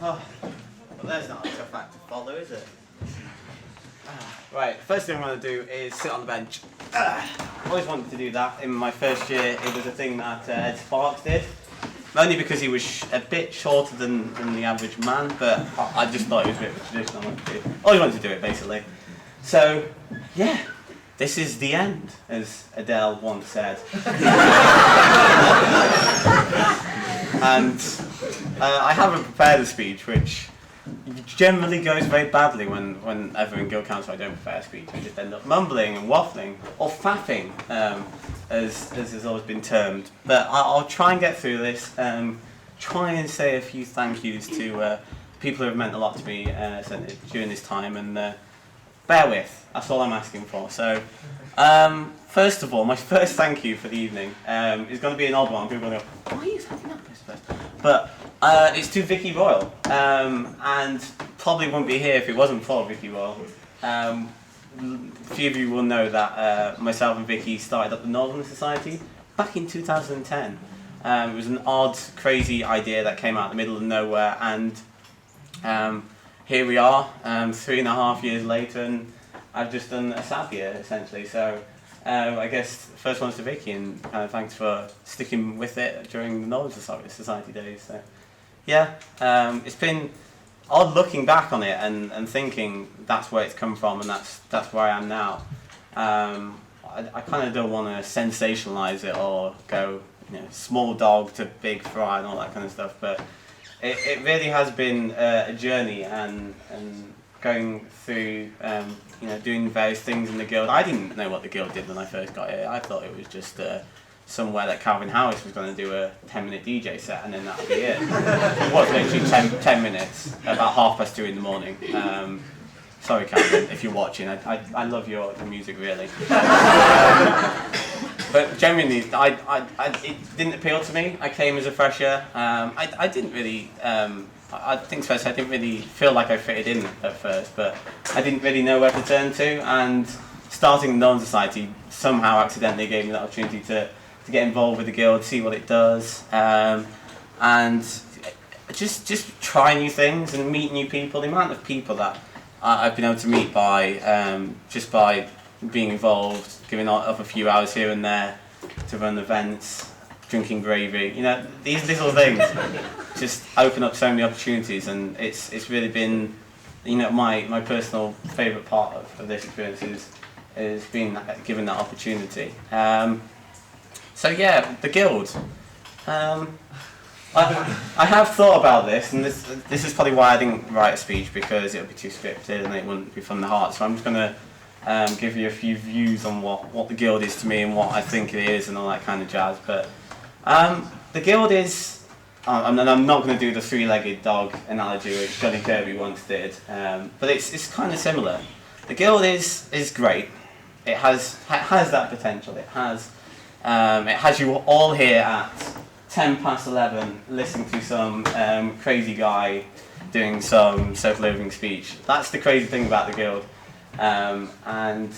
Oh, well, there's not a tough act to follow, is it? Right, first thing I'm going to do is sit on the bench. Always wanted to do that. In my first year, it was a thing that Ed Sparks did. Only because he was a bit shorter than the average man, but I just thought it was a bit of a tradition I wanted to do. Always wanted to do it, basically. So, yeah, this is the end, as Adele once said. And I haven't prepared a speech, which generally goes very badly whenever in Guild Council I don't prepare a speech. I just end up mumbling and waffling, or faffing, as has always been termed. But I'll try and get through this, try and say a few thank yous to people who have meant a lot to me during this time, and bear with, that's all I'm asking for. So, first of all, my first thank you for the evening is going to be an odd one. People are going to go, why are you thanking that person first? But it's to Vicky Royal, and probably wouldn't be here if it wasn't for Vicky Royal. A few of you will know that myself and Vicky started up the Northern Society back in 2010. It was an odd, crazy idea that came out in the middle of nowhere, and here we are, 3.5 years later, and I've just done a SAB year, essentially. So I guess the first one's to Vicky, and thanks for sticking with it during the Northern Society days. So, yeah, it's been odd looking back on it and thinking that's where it's come from, and that's where I am now. I kind of don't want to sensationalise it or go, small dog to big fry and all that kind of stuff, but it really has been a journey, and going through, doing various things in the Guild. I didn't know what the Guild did when I first got here. I thought it was just somewhere that Calvin Harris was going to do a 10-minute DJ set, and then that would be it. It was literally 10 minutes, about 2:30 in the morning. Sorry, Calvin, if you're watching. I love your music, really. But genuinely, it didn't appeal to me. I came as a fresher. I didn't really. I think so. I didn't really feel like I fitted in at first, but I didn't really know where to turn to. And starting the Northern Society somehow accidentally gave me the opportunity to get involved with the Guild, see what it does, and just try new things and meet new people. The amount of people that I've been able to meet just by being involved, giving up a few hours here and there to run events, drinking gravy, these little things just open up so many opportunities, and it's really been, my personal favourite part of this experience is being given that opportunity. So yeah, the Guild. I have thought about this, and this is probably why I didn't write a speech, because it would be too scripted and it wouldn't be from the heart. So I'm just going to give you a few views on what the Guild is to me and what I think it is and all that kind of jazz. But the Guild is, and I'm not going to do the three-legged dog analogy which Johnny Kirby once did, but it's kind of similar. The Guild is great. It has that potential. It has you all here at 11:10 listening to some crazy guy doing some self-loathing speech. That's the crazy thing about the Guild, and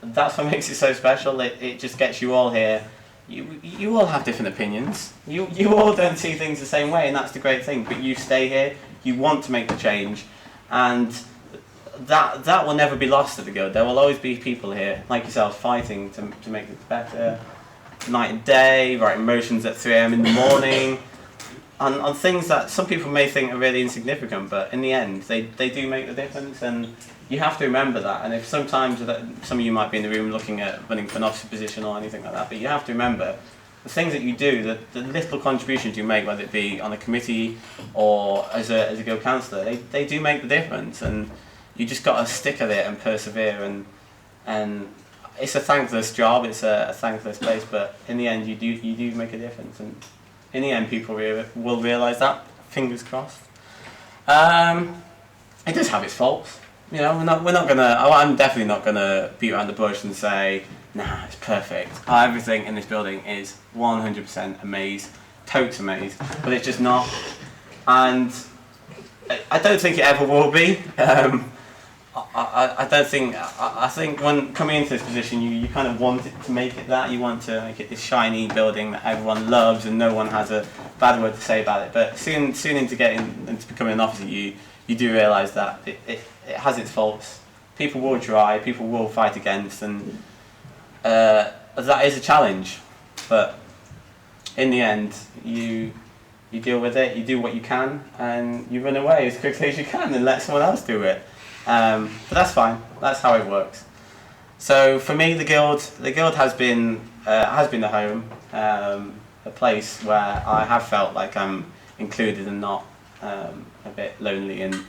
that's what makes it so special. It just gets you all here. You all have different opinions. You all don't see things the same way, and that's the great thing. But you stay here. You want to make the change, and that will never be lost at the Guild. There will always be people here like yourselves fighting to make it better. Night and day, writing motions at 3 AM in the morning, on things that some people may think are really insignificant, but in the end, they do make the difference, and you have to remember that. And if sometimes some of you might be in the room looking at running for an officer position or anything like that, but you have to remember the things that you do, the little contributions you make, whether it be on a committee or as a Guild councillor, they do make the difference, and you just got to stick at it and persevere, and it's a thankless job, it's a thankless place, but in the end you do make a difference, and in the end people will realise that, fingers crossed. It does have its faults, we're not gonna, I'm definitely not gonna beat around the bush and say, nah, it's perfect, everything in this building is 100% totes amaze, but it's just not, and I don't think it ever will be. I don't think, I think when coming into this position, you kind of want it to make it that. You want to make it this shiny building that everyone loves and no one has a bad word to say about it. But soon into getting into becoming an officer, you do realise that it has its faults. People will try, people will fight against, and that is a challenge. But in the end, you deal with it, you do what you can, and you run away as quickly as you can and let someone else do it. But that's fine. That's how it works. So for me, the guild has been a home, a place where I have felt like I'm included and not a bit lonely and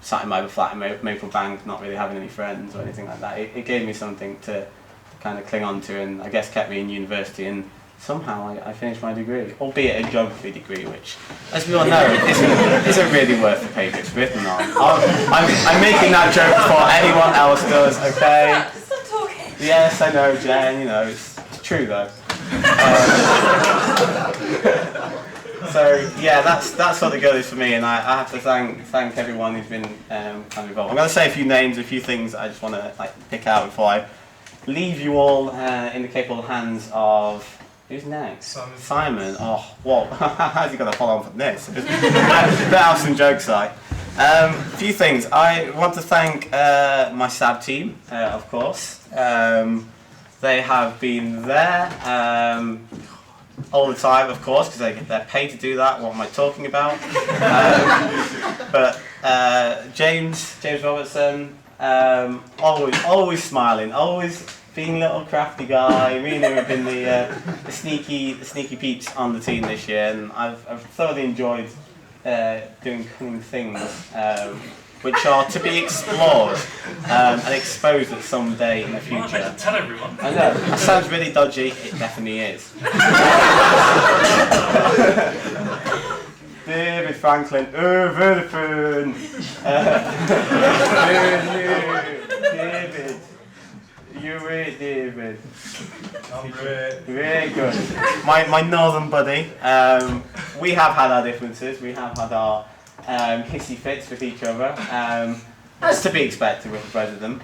sat in my flat in Maple Bank, not really having any friends or anything like that. It gave me something to kind of cling on to, and I guess kept me in university. And somehow I finished my degree, albeit a geography degree, which, as we all know, isn't really worth the paper it's written on. I'm making that joke before anyone else does, okay? Stop talking. Yes, I know, Jen, you know, it's true though. So yeah, that's what the Guild is for me, and I have to thank everyone who's been kind of involved. I'm going to say a few names, a few things I just want to pick out before I leave you all in the capable hands of. Who's next? Simon. Oh, what? How's he going to follow on from this? Better have some jokes, a few things. I want to thank my SAB team, of course. They have been there all the time, of course, because they're paid to do that. What am I talking about? But James Robertson, always smiling, always being a little crafty guy. Me and him have been the sneaky peeps on the team this year, and I've thoroughly enjoyed doing cunning things, which are to be explored and exposed at some day in the future. Well, tell everyone. I know, that sounds really dodgy, it definitely is. David Franklin, Verdifen. David. You're right, David. I'm great. Very good. My northern buddy. We have had our differences. We have had our hissy fits with each other, as to be expected with the president.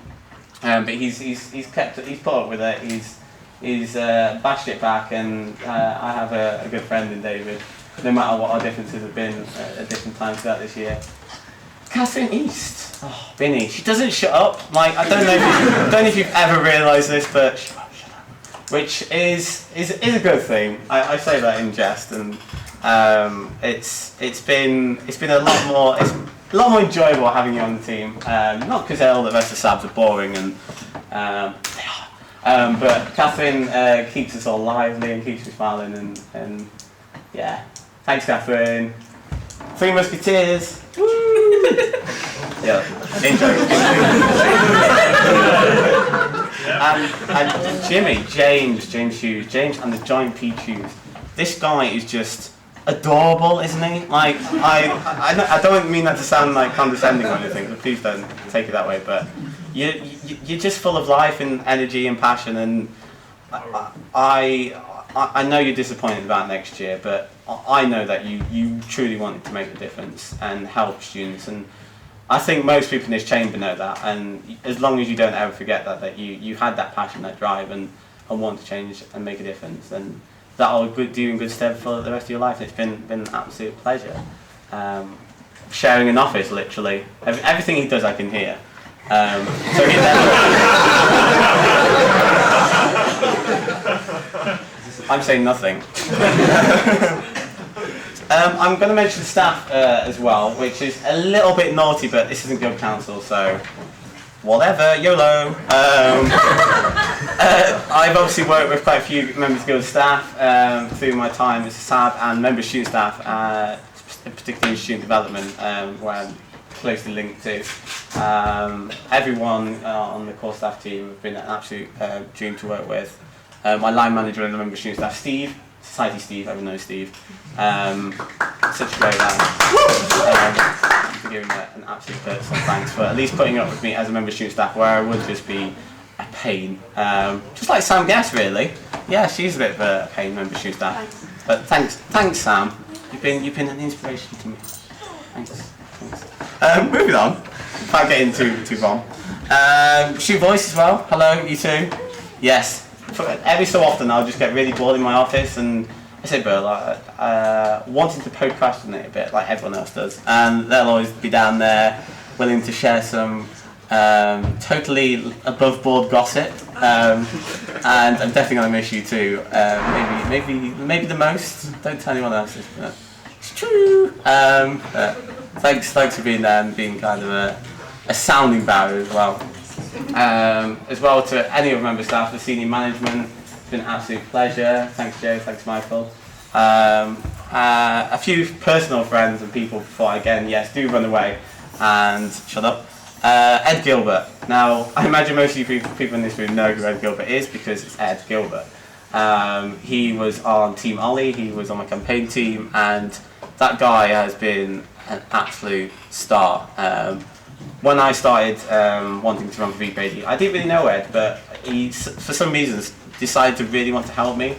But he's put up with it. He's bashed it back, and I have a good friend in David. No matter what our differences have been at different times throughout this year. Catherine East, Binny, she doesn't shut up. Like, I don't know if you've ever realised this, but shut up. Which is a good thing. I say that in jest, and it's been a lot more enjoyable having you on the team. Not because all the rest of the Sabs are boring, and they are. But Catherine keeps us all lively and keeps me smiling, and yeah, thanks, Catherine. Three Musketeers. Woo! Yeah, enjoy. And James Hughes, and the giant peach shoes. This guy is just adorable, isn't he? Like, I don't mean that to sound like condescending or anything, so please don't take it that way. But you're just full of life and energy and passion, and I know you're disappointed about next year, but I know that you truly wanted to make a difference and help students, and I think most people in this chamber know that, and as long as you don't ever forget that you had that passion, that drive, and want to change and make a difference, then that'll do you in good stead for the rest of your life. It's been an absolute pleasure. Sharing an office, literally. Everything he does I can hear. So he I'm saying nothing. I'm going to mention staff as well, which is a little bit naughty, but this isn't Guild Council, so whatever, YOLO. I've obviously worked with quite a few members of Guild staff through my time as a SAB and member student staff, particularly in student development, where I'm closely linked to. Everyone on the core staff team have been an absolute dream to work with. My line manager and the member student staff, Steve, Society Steve, everyone knows Steve. Such a great lad. To give him an absolute personal thanks for at least putting up with me as a member student staff, where I would just be a pain. Just like Sam Guest, really. Yeah, she's a bit of a pain, member student staff. Thanks. But thanks, Sam. You've been an inspiration to me. Thanks. Moving on. Can't get into too long. Shoot voice as well. Hello, you two. Yes. Every so often I'll just get really bored in my office and I say, Bill, wanting to procrastinate a bit like everyone else does, and they'll always be down there willing to share some totally above board gossip, and I'm definitely going to miss you too. Maybe the most. Don't tell anyone else. But it's true. Thanks for being there and being kind of a sounding barrier as well. As well to any of the member staff, the senior management. It's been an absolute pleasure. Thanks Joe, thanks Michael. A few personal friends and people before again, yes, do run away and shut up. Ed Gilbert. Now, I imagine most of you people in this room know who Ed Gilbert is because it's Ed Gilbert. He was on Team Ollie, he was on my campaign team, and that guy has been an absolute star. When I started wanting to run for VPAD, I didn't really know Ed, but he, for some reasons, decided to really want to help me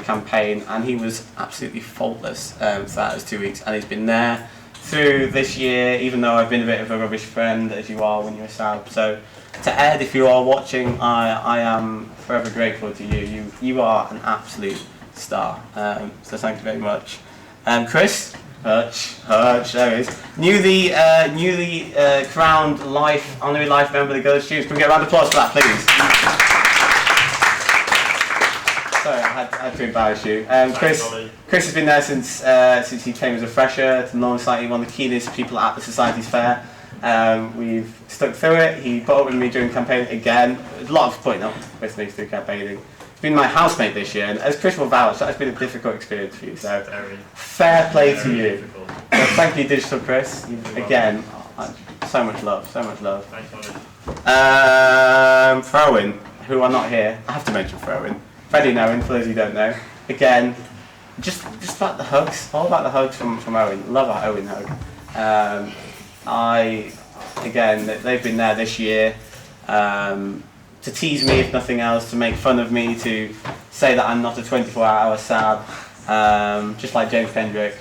campaign, and he was absolutely faultless throughout those 2 weeks, and he's been there through this year, even though I've been a bit of a rubbish friend, as you are when you're a Sab. So to Ed, if you are watching, I am forever grateful to you. You are an absolute star. So thank you very much. Chris, Hutch, there he is. Newly crowned honorary life member of the Girls' Students. Can we get a round of applause for that, please? Sorry, I had to embarrass you. Chris has been there since he came as a fresher to Northern Society, one of the keenest people at the Society's Fair. We've stuck through it. He put up with me during campaign again. A lot of putting up with me through campaigning. He's been my housemate this year, and as Chris will vouch, that has been a difficult experience for you. So fair play to you. So thank you, Digital Chris. Again, so much love, so much love. Frowen, who are not here. I have to mention Frowen. Freddie and Owen, for those who don't know. Again, just about the hugs, all about the hugs from Owen. Love our Owen hug. Again, they've been there this year to tease me, if nothing else, to make fun of me, to say that I'm not a 24-hour Sab. Just like James Kendrick,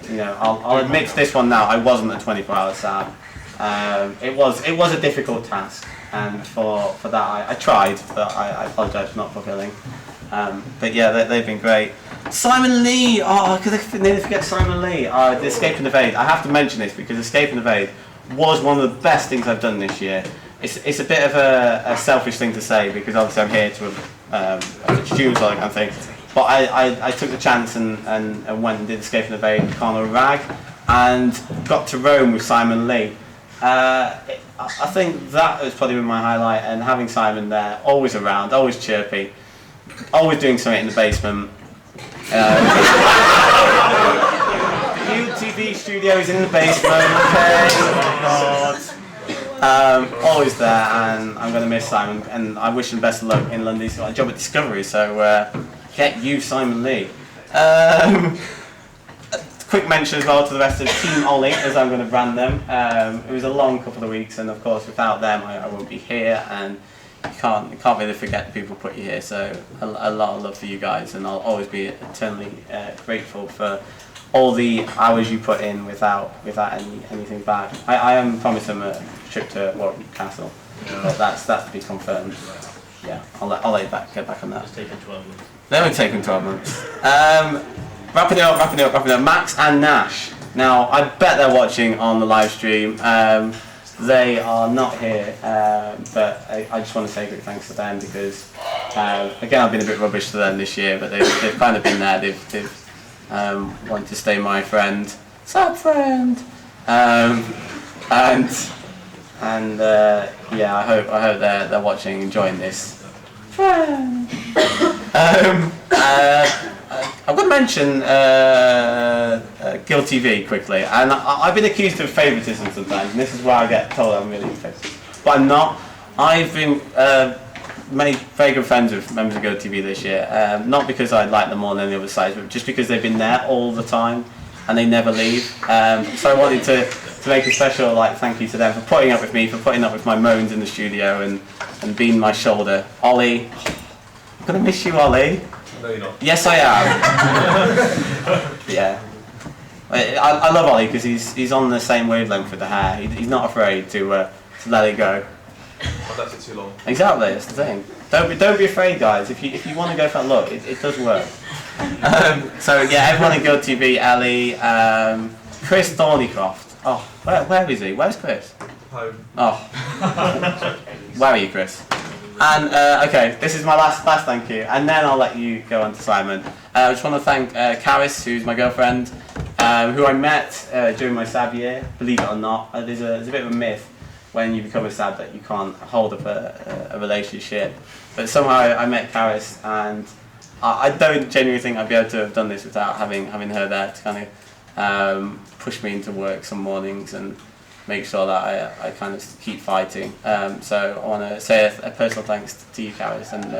you know, I'll admit to this one now. I wasn't a 24-hour Sab. It was a difficult task, and for that I tried, but I apologise for not fulfilling. But yeah, they've been great. Simon Lee! Oh, I could nearly forget Simon Lee. The Escape and Evade. I have to mention this because Escape and Evade was one of the best things I've done this year. It's a bit of a selfish thing to say because obviously I'm here to students all that kind of thing. But I took the chance and went and did Escape and Evade with Carnival Rag and got to Rome with Simon Lee. I think that has probably been my highlight, and having Simon there, always around, always chirpy, always doing something in the basement. UTV studios in the basement, okay, oh God. Always there, and I'm going to miss Simon, and I wish him best of luck in London. He's got a job at Discovery, so get you, Simon Lee. Quick mention as well to the rest of Team Ollie, as I'm going to brand them. It was a long couple of weeks, and of course without them I won't be here, and you can't really forget the people who put you here. So a lot of love for you guys, and I'll always be eternally grateful for all the hours you put in without anything back. I am promised them a trip to Warwick Castle, but that's to be confirmed. Yeah, I'll let you get back on that. It's taken 12 months. They won't take 12 months. Wrapping up. Max and Nash. Now, I bet they're watching on the live stream. They are not here, but I just want to say a big thanks to them because, again, I've been a bit rubbish to them this year, but they've kind of been there. They've wanted to stay my friend, sub friend, and yeah, I hope they're watching, enjoying this. Friend. I'm going to mention Guild TV quickly, and I've been accused of favouritism sometimes, and this is where I get told I'm really favourite. But I'm not. I've been made very good friends with members of Guild TV this year, not because I like them more than the other sides, but just because they've been there all the time and they never leave. So I wanted to make a special thank you to them for putting up with me, for putting up with my moans in the studio and being my shoulder. Ollie, I'm going to miss you, Ollie. No, you're not. Yes, I am. Yeah. I love Ollie because he's on the same wavelength with the hair. He's not afraid to let it go. I've left it too long. Exactly, that's the thing. Don't be afraid, guys. If you want to go for that look, it does work. So yeah, everyone in Guild TV, Ellie, Chris Thornycroft. Oh, where is he? Where's Chris? Home. Oh, where are you, Chris? And okay, this is my last thank you, and then I'll let you go on to Simon. I just want to thank Caris, who's my girlfriend, who I met during my SAB year. Believe it or not, there's a bit of a myth when you become a SAB that you can't hold up a relationship. But somehow I met Caris, and I don't genuinely think I'd be able to have done this without having her there to kind of push me into work some mornings and make sure that I kind of keep fighting. So I want to say a personal thanks to you, Caris, and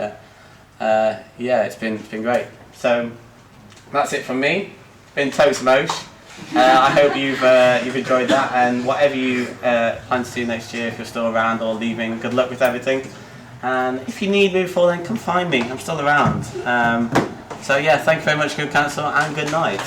yeah, it's been great. So that's it from me. Been totes mosh. I hope you've enjoyed that, and whatever you plan to do next year, if you're still around or leaving, good luck with everything. And if you need me before then, come find me. I'm still around. So yeah, thank you very much, Guild Council, and good night.